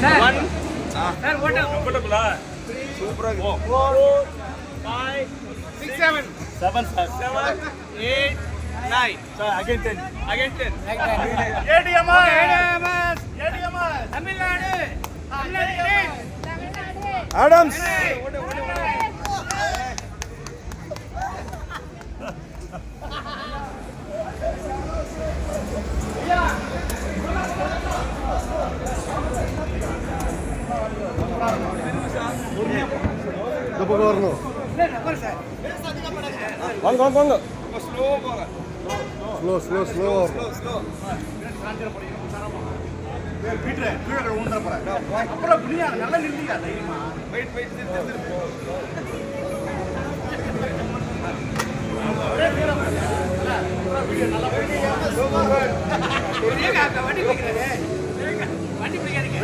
1 sir ஓட்டம் கம்ஃபர்ட்டபிளா சூப்பரா இருக்கு 4 5 6 7 7 sir 7 8 9 sir again 10 ADMS Tamil Nadu Adams இந்த பக்கம் வரணும் வாங்க வாங்க வாங்க ஸ்லோ போங்க ஸ்லோ ஸ்லோ ஸ்லோ பீட்ரே கீழ ஊண்டற போற அப்புறம் புனியா நல்லா நில்லுங்க தைரியமா வெயிட் வெயிட் நல்லா வீடியோ நல்லா போயிடுங்க வண்டி போய்க்கிறேன்